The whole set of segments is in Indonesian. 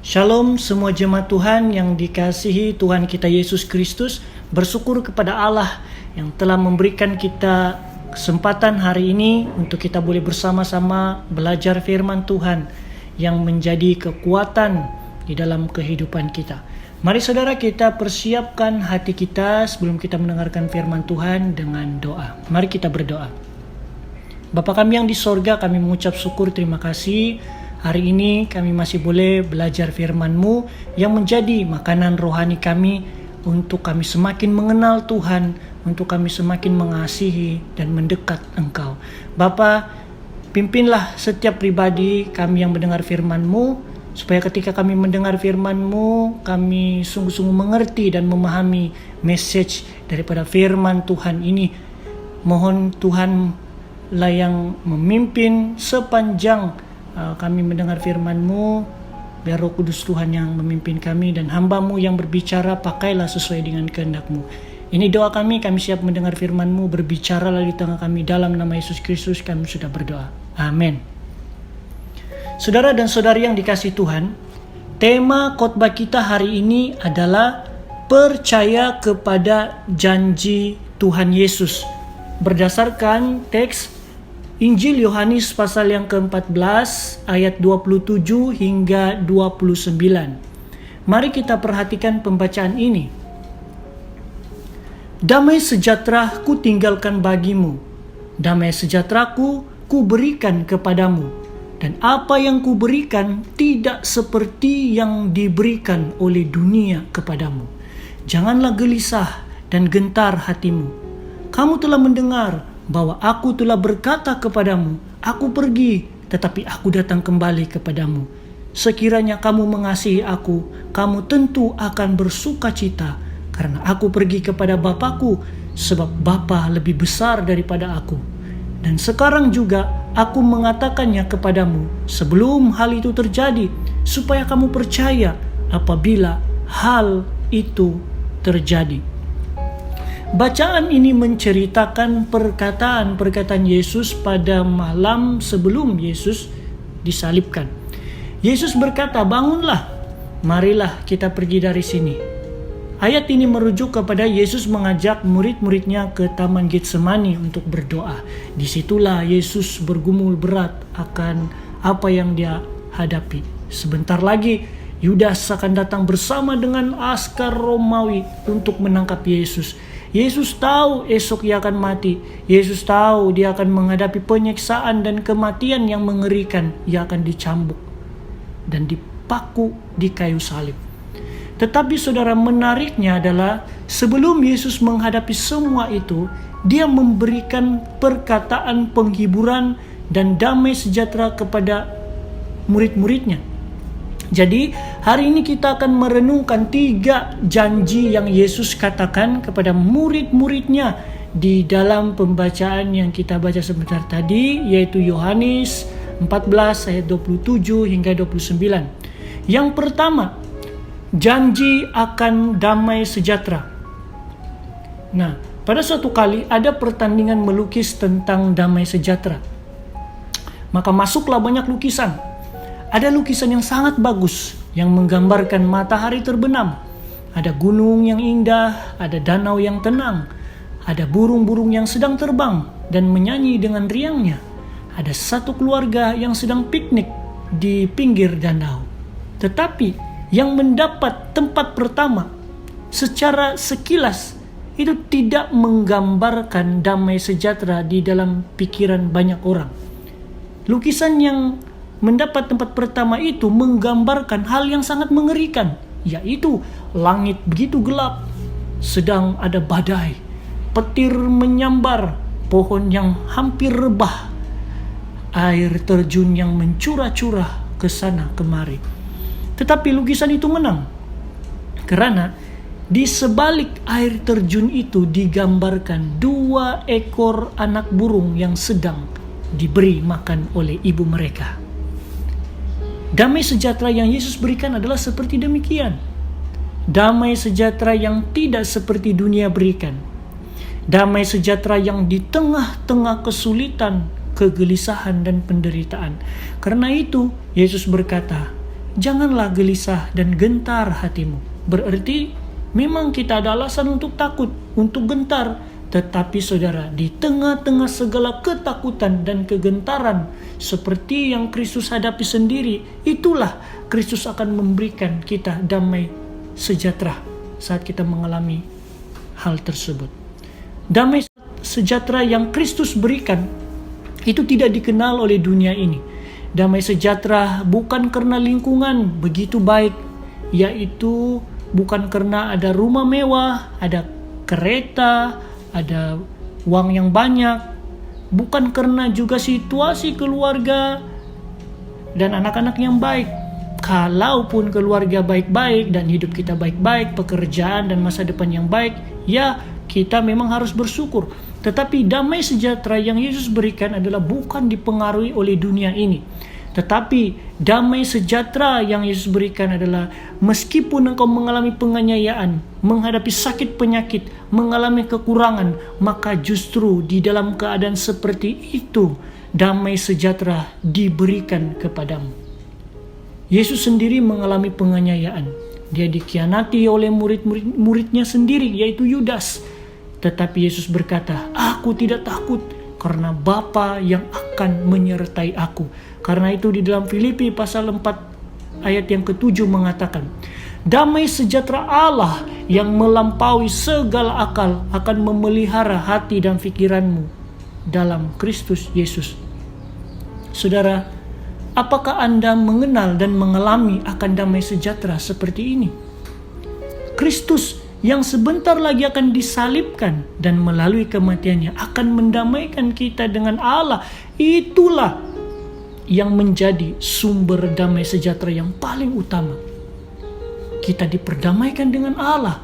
Shalom semua jemaat Tuhan yang dikasihi Tuhan kita Yesus Kristus. Bersyukur kepada Allah yang telah memberikan kita kesempatan hari ini untuk kita boleh bersama-sama belajar firman Tuhan yang menjadi kekuatan di dalam kehidupan kita. Mari saudara, kita persiapkan hati kita sebelum kita mendengarkan firman Tuhan dengan doa. Mari kita berdoa. Bapa kami yang di sorga, kami mengucap syukur, terima kasih. Hari ini kami masih boleh belajar firman-Mu yang menjadi makanan rohani kami untuk kami semakin mengenal Tuhan, untuk kami semakin mengasihi dan mendekat Engkau. Bapa, pimpinlah setiap pribadi kami yang mendengar firman-Mu, supaya ketika kami mendengar firman-Mu, kami sungguh-sungguh mengerti dan memahami message daripada firman Tuhan ini. Mohon Tuhanlah yang memimpin sepanjang kami mendengar firman-Mu, biar Roh Kudus Tuhan yang memimpin kami dan hamba-Mu yang berbicara, pakailah sesuai dengan kehendak-Mu. Ini doa kami siap mendengar firman-Mu, berbicaralah di tengah kami, dalam nama Yesus Kristus kami sudah berdoa. Amin. Saudara dan saudari yang dikasihi Tuhan, tema khotbah kita hari ini adalah percaya kepada janji Tuhan Yesus. Berdasarkan teks Injil Yohanes pasal yang ke-14 ayat 27 hingga 29. Mari kita perhatikan pembacaan ini. Damai sejahtera ku tinggalkan bagimu, damai sejahteraku ku berikan kepadamu, dan apa yang ku berikan tidak seperti yang diberikan oleh dunia kepadamu. Janganlah gelisah dan gentar hatimu. Kamu telah mendengar bahwa aku telah berkata kepadamu, aku pergi, tetapi aku datang kembali kepadamu. Sekiranya kamu mengasihi aku, kamu tentu akan bersuka cita, karena aku pergi kepada Bapa-Ku, sebab Bapa lebih besar daripada aku. Dan sekarang juga aku mengatakannya kepadamu, sebelum hal itu terjadi, supaya kamu percaya apabila hal itu terjadi. Bacaan ini menceritakan perkataan-perkataan Yesus pada malam sebelum Yesus disalibkan. Yesus berkata, bangunlah, marilah kita pergi dari sini. Ayat ini merujuk kepada Yesus mengajak murid-muridnya ke Taman Getsemani untuk berdoa. Disitulah Yesus bergumul berat akan apa yang dia hadapi. Sebentar lagi Yudas akan datang bersama dengan askar Romawi untuk menangkap Yesus. Yesus tahu esok ia akan mati. Yesus tahu dia akan menghadapi penyiksaan dan kematian yang mengerikan. Ia akan dicambuk dan dipaku di kayu salib. Tetapi saudara, menariknya adalah sebelum Yesus menghadapi semua itu, dia memberikan perkataan penghiburan dan damai sejahtera kepada murid-muridnya. Jadi hari ini kita akan merenungkan 3 janji yang Yesus katakan kepada murid-muridnya di dalam pembacaan yang kita baca sebentar tadi, yaitu Yohanes 14 ayat 27 hingga 29. Yang pertama, janji akan damai sejahtera. Nah, pada suatu kali ada pertandingan melukis tentang damai sejahtera. Maka masuklah banyak lukisan. Ada lukisan yang sangat bagus yang menggambarkan matahari terbenam. Ada gunung yang indah, ada danau yang tenang, ada burung-burung yang sedang terbang dan menyanyi dengan riangnya. Ada satu keluarga yang sedang piknik di pinggir danau. Tetapi yang mendapat tempat pertama secara sekilas itu tidak menggambarkan damai sejahtera di dalam pikiran banyak orang. Lukisan yang mendapat tempat pertama itu menggambarkan hal yang sangat mengerikan, yaitu langit begitu gelap, sedang ada badai, petir menyambar, pohon yang hampir rebah, air terjun yang mencurah-curah ke sana kemari. Tetapi lukisan itu menang, karena di sebalik air terjun itu digambarkan 2 ekor anak burung yang sedang diberi makan oleh ibu mereka. Damai sejahtera yang Yesus berikan adalah seperti demikian. Damai sejahtera yang tidak seperti dunia berikan. Damai sejahtera yang di tengah-tengah kesulitan, kegelisahan dan penderitaan. Karena itu Yesus berkata, janganlah gelisah dan gentar hatimu. Berarti memang kita ada alasan untuk takut, untuk gentar. Tetapi saudara, di tengah-tengah segala ketakutan dan kegentaran seperti yang Kristus hadapi sendiri, itulah Kristus akan memberikan kita damai sejahtera saat kita mengalami hal tersebut. Damai sejahtera yang Kristus berikan itu tidak dikenal oleh dunia ini. Damai sejahtera bukan karena lingkungan begitu baik, yaitu bukan karena ada rumah mewah, ada kereta, ada uang yang banyak, bukan karena juga situasi keluarga dan anak-anak yang baik. Kalaupun keluarga baik-baik dan hidup kita baik-baik, pekerjaan dan masa depan yang baik, ya kita memang harus bersyukur. Tetapi damai sejahtera yang Yesus berikan adalah bukan dipengaruhi oleh dunia ini. Tetapi damai sejahtera yang Yesus berikan adalah meskipun engkau mengalami penganiayaan, menghadapi sakit penyakit, mengalami kekurangan, maka justru di dalam keadaan seperti itu damai sejahtera diberikan kepadamu. Yesus sendiri mengalami penganiayaan. Dia dikhianati oleh murid-muridnya sendiri, yaitu Yudas. Tetapi Yesus berkata, "Aku tidak takut karena Bapa yang akan menyertai aku." Karena itu di dalam Filipi pasal 4 ayat yang ke-7 mengatakan, damai sejahtera Allah yang melampaui segala akal akan memelihara hati dan pikiranmu dalam Kristus Yesus. Saudara, apakah Anda mengenal dan mengalami akan damai sejahtera seperti ini? Kristus yang sebentar lagi akan disalibkan dan melalui kematiannya akan mendamaikan kita dengan Allah. Itulah yang menjadi sumber damai sejahtera yang paling utama. Kita diperdamaikan dengan Allah,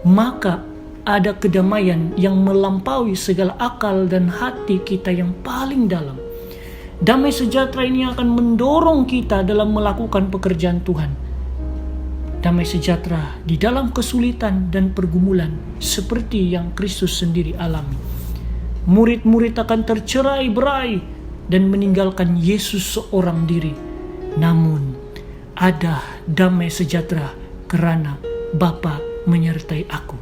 maka ada kedamaian yang melampaui segala akal dan hati kita yang paling dalam. Damai sejahtera ini akan mendorong kita dalam melakukan pekerjaan Tuhan. Damai sejahtera di dalam kesulitan dan pergumulan seperti yang Kristus sendiri alami. Murid-murid akan tercerai-berai dan meninggalkan Yesus seorang diri. Namun ada damai sejahtera karena Bapa menyertai aku.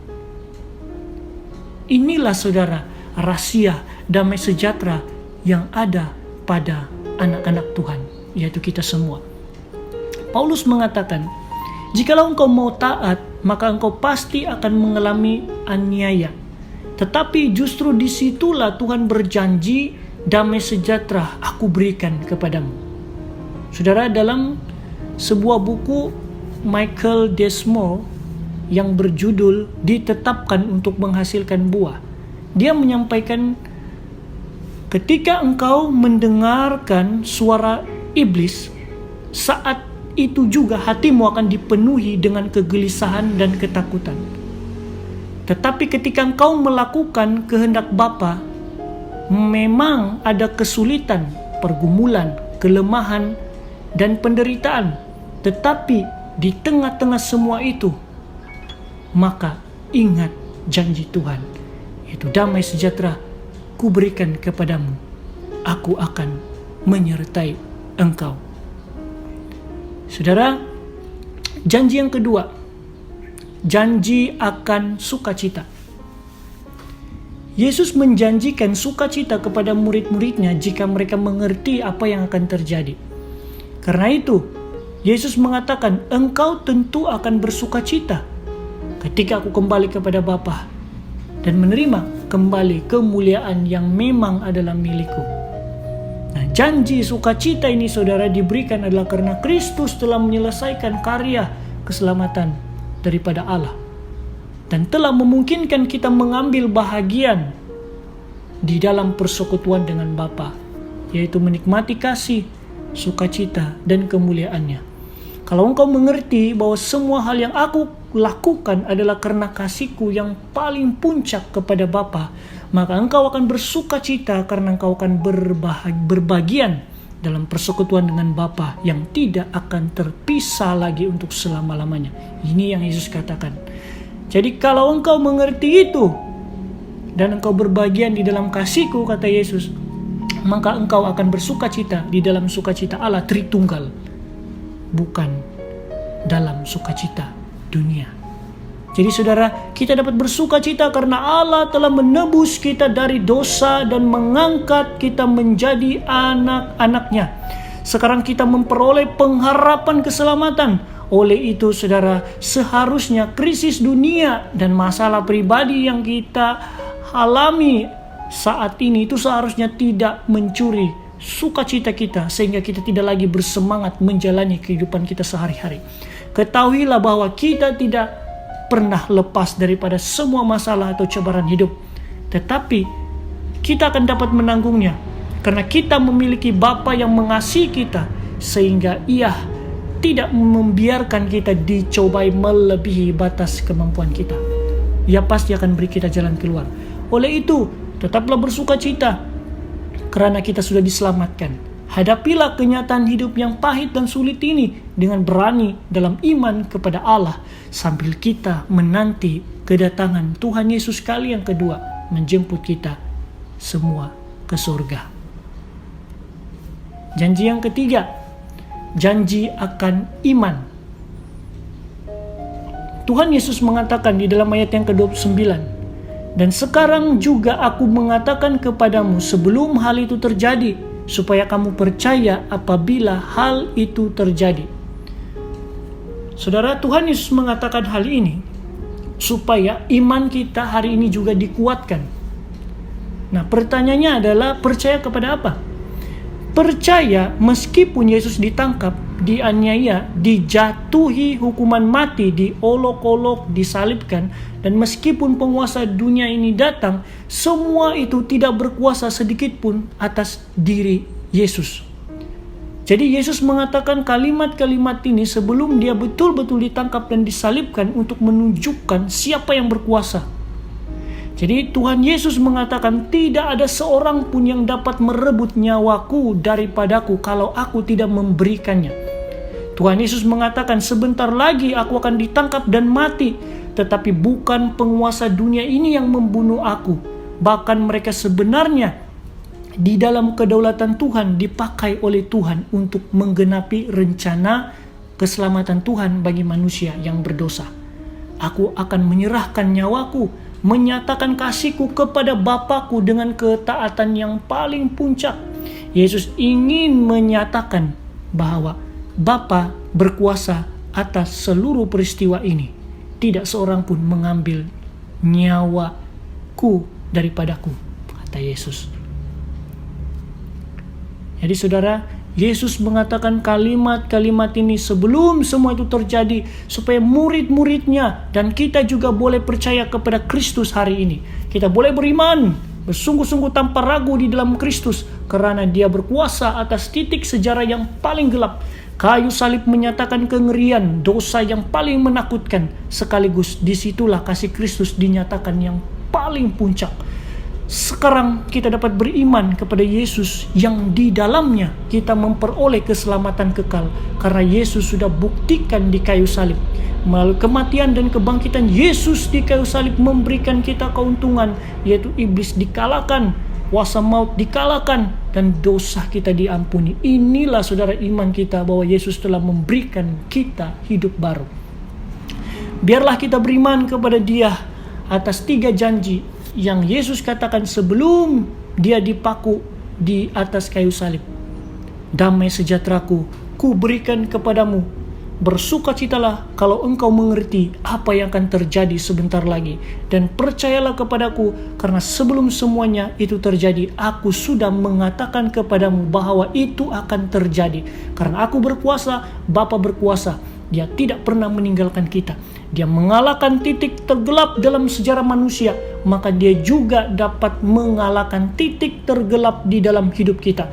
Inilah saudara rahasia damai sejahtera yang ada pada anak-anak Tuhan, yaitu kita semua. Paulus mengatakan, jikalau engkau mau taat, maka engkau pasti akan mengalami aniaya. Tetapi justru disitulah Tuhan berjanji, damai sejahtera aku berikan kepadamu. Saudara, dalam sebuah buku Michael Desmond yang berjudul Ditetapkan untuk Menghasilkan Buah, dia menyampaikan, ketika engkau mendengarkan suara iblis, saat itu juga hatimu akan dipenuhi dengan kegelisahan dan ketakutan. Tetapi ketika engkau melakukan kehendak Bapa, memang ada kesulitan, pergumulan, kelemahan, dan penderitaan. Tetapi di tengah-tengah semua itu, maka ingat janji Tuhan, yaitu damai sejahtera ku berikan kepadamu. Aku akan menyertai engkau. Saudara, janji yang kedua, janji akan sukacita. Yesus menjanjikan sukacita kepada murid-muridnya jika mereka mengerti apa yang akan terjadi. Karena itu, Yesus mengatakan, engkau tentu akan bersukacita ketika aku kembali kepada Bapa dan menerima kembali kemuliaan yang memang adalah milikku. Nah, janji sukacita ini saudara diberikan adalah karena Kristus telah menyelesaikan karya keselamatan daripada Allah dan telah memungkinkan kita mengambil bahagian di dalam persekutuan dengan Bapa, yaitu menikmati kasih, sukacita, dan kemuliaannya. Kalau engkau mengerti bahwa semua hal yang aku lakukan adalah karena kasihku yang paling puncak kepada Bapa, maka engkau akan bersukacita karena engkau akan berbagian dalam persekutuan dengan Bapa yang tidak akan terpisah lagi untuk selama-lamanya. Ini yang Yesus katakan. Jadi kalau engkau mengerti itu dan engkau berbagian di dalam kasihku, kata Yesus, maka engkau akan bersukacita di dalam sukacita Allah Tritunggal. bukan dalam sukacita dunia. Jadi saudara, kita dapat bersuka cita karena Allah telah menebus kita dari dosa dan mengangkat kita menjadi anak-anaknya. Sekarang kita memperoleh pengharapan keselamatan. Oleh itu saudara, seharusnya krisis dunia dan masalah pribadi yang kita alami saat ini itu seharusnya tidak mencuri sukacita kita, sehingga kita tidak lagi bersemangat menjalani kehidupan kita sehari-hari. Ketahuilah bahwa kita tidak pernah lepas daripada semua masalah atau cobaan hidup, tetapi kita akan dapat menanggungnya karena kita memiliki Bapa yang mengasihi kita, sehingga Ia tidak membiarkan kita dicobai melebihi batas kemampuan kita. Ia pasti akan beri kita jalan keluar. Oleh itu, tetaplah bersuka cita karena kita sudah diselamatkan. Hadapilah kenyataan hidup yang pahit dan sulit ini dengan berani dalam iman kepada Allah, sambil kita menanti kedatangan Tuhan Yesus kali yang kedua menjemput kita semua ke surga. Janji yang ketiga, janji akan iman. Tuhan Yesus mengatakan di dalam ayat yang ke-29, "Dan sekarang juga aku mengatakan kepadamu sebelum hal itu terjadi, supaya kamu percaya apabila hal itu terjadi." Saudara, Tuhan Yesus mengatakan hal ini supaya iman kita hari ini juga dikuatkan. Nah, pertanyaannya adalah percaya kepada apa? Percaya meskipun Yesus ditangkap, dianiaya, dijatuhi hukuman mati, diolok-olok, disalibkan, dan meskipun penguasa dunia ini datang, semua itu tidak berkuasa sedikit pun atas diri Yesus. Jadi Yesus mengatakan kalimat-kalimat ini sebelum dia betul-betul ditangkap dan disalibkan untuk menunjukkan siapa yang berkuasa. Jadi Tuhan Yesus mengatakan tidak ada seorang pun yang dapat merebut nyawaku daripadaku kalau aku tidak memberikannya. Tuhan Yesus mengatakan sebentar lagi aku akan ditangkap dan mati, tetapi bukan penguasa dunia ini yang membunuh aku. Bahkan mereka sebenarnya di dalam kedaulatan Tuhan dipakai oleh Tuhan untuk menggenapi rencana keselamatan Tuhan bagi manusia yang berdosa. Aku akan menyerahkan nyawaku, menyatakan kasihku kepada Bapakku dengan ketaatan yang paling puncak. Yesus ingin menyatakan bahwa Bapa berkuasa atas seluruh peristiwa ini. Tidak seorang pun mengambil nyawaku daripadaku, kata Yesus. Jadi saudara, Yesus mengatakan kalimat-kalimat ini sebelum semua itu terjadi, supaya murid-muridnya dan kita juga boleh percaya kepada Kristus hari ini. Kita boleh beriman bersungguh-sungguh tanpa ragu di dalam Kristus, karena Dia berkuasa atas titik sejarah yang paling gelap. Kayu salib menyatakan kengerian dosa yang paling menakutkan, sekaligus disitulah kasih Kristus dinyatakan yang paling puncak. Sekarang kita dapat beriman kepada Yesus yang di dalamnya kita memperoleh keselamatan kekal, karena Yesus sudah buktikan di kayu salib. Melalui kematian dan kebangkitan Yesus di kayu salib memberikan kita keuntungan, yaitu iblis dikalahkan, kuasa maut dikalahkan, dan dosa kita diampuni. Inilah saudara iman kita bahwa Yesus telah memberikan kita hidup baru. Biarlah kita beriman kepada Dia atas 3 janji yang Yesus katakan sebelum Dia dipaku di atas kayu salib. Damai sejahteraku ku berikan kepadamu, bersukacitalah kalau engkau mengerti apa yang akan terjadi sebentar lagi, dan percayalah kepadaku karena sebelum semuanya itu terjadi aku sudah mengatakan kepadamu bahwa itu akan terjadi. Karena aku berkuasa, Bapa berkuasa, Dia tidak pernah meninggalkan kita. Dia mengalahkan titik tergelap dalam sejarah manusia, maka Dia juga dapat mengalahkan titik tergelap di dalam hidup kita.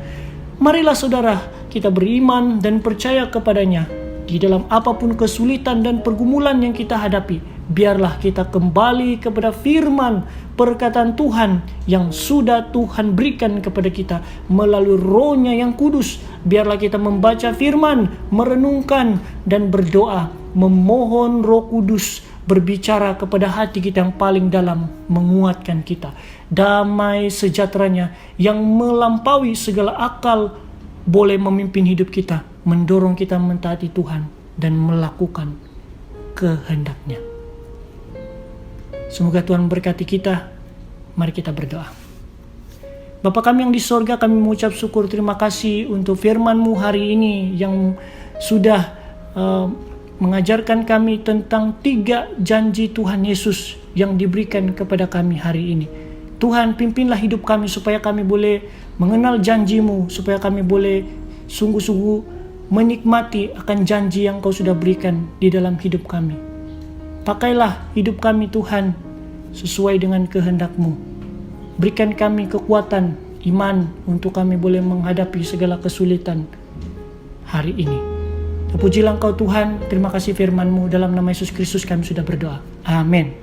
Marilah saudara, kita beriman dan percaya kepadanya. Di dalam apapun kesulitan dan pergumulan yang kita hadapi, biarlah kita kembali kepada firman perkataan Tuhan yang sudah Tuhan berikan kepada kita melalui Roh-Nya yang kudus. Biarlah kita membaca firman, merenungkan, dan berdoa, memohon Roh Kudus berbicara kepada hati kita yang paling dalam, menguatkan kita. Damai sejahteranya yang melampaui segala akal boleh memimpin hidup kita, mendorong kita mentaati Tuhan dan melakukan kehendak-Nya. Semoga Tuhan berkati kita. Mari kita berdoa. Bapa kami yang di sorga, kami mengucap syukur terima kasih untuk firman-Mu hari ini yang sudah mengajarkan kami tentang 3 janji Tuhan Yesus yang diberikan kepada kami hari ini. Tuhan, pimpinlah hidup kami supaya kami boleh mengenal janji-Mu, supaya kami boleh sungguh-sungguh menikmati akan janji yang Kau sudah berikan di dalam hidup kami. Pakailah hidup kami Tuhan sesuai dengan kehendak-Mu. Berikan kami kekuatan iman untuk kami boleh menghadapi segala kesulitan hari ini. Terpujilah Engkau Tuhan, terima kasih firman-Mu, dalam nama Yesus Kristus kami sudah berdoa. Amin.